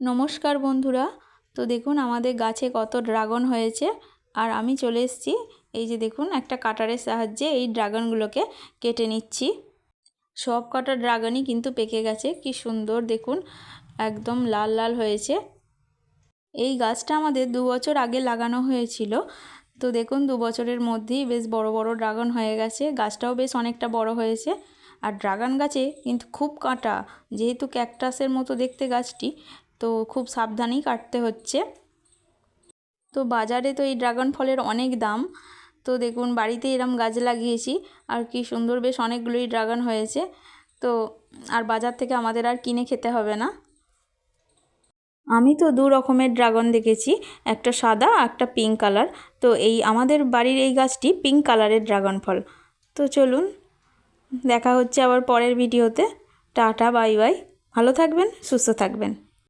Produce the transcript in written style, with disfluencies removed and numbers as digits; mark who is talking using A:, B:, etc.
A: নমস্কার বন্ধুরা। তো দেখুন আমাদের গাছে কত ড্রাগন হয়েছে, আর আমি চলে এসেছি। এই যে দেখুন একটা কাটারের সাহায্যে এই ড্রাগনগুলোকে কেটে নিচ্ছি। সব কটা ড্রাগনই কিন্তু পেকে গেছে, কি সুন্দর দেখুন, একদম লাল লাল হয়েছে। এই গাছটা আমাদের 2 বছর আগে লাগানো হয়েছিল। তো দেখুন 2 বছরের মধ্যেই বেশ বড় বড় ড্রাগন হয়ে গেছে, গাছটাও বেশ অনেকটা বড় হয়েছে। আর ড্রাগন গাছে কিন্তু খুব কাঁটা, যেহেতু ক্যাকটাসের মতো দেখতে গাছটি, তো খুব সাবধানেই কাটতে হচ্ছে। তো বাজারে তো এই ড্রাগন ফলের অনেক দাম। তো দেখুন বাড়িতে এরম গাছ লাগিয়েছি, আর কি সুন্দর বেশ অনেকগুলোই ড্রাগন হয়েছে। তো আর বাজার থেকে আমাদের আর কিনে খেতে হবে না। আমি তো 2 রকমের ড্রাগন দেখেছি, একটা সাদা একটা পিঙ্ক কালার। তো এই আমাদের বাড়ির এই গাছটি পিঙ্ক কালারের ড্রাগন ফল। তো চলুন, দেখা হচ্ছে আবার পরের ভিডিওতে। Tata, bye bye. ভালো থাকবেন, সুস্থ থাকবেন।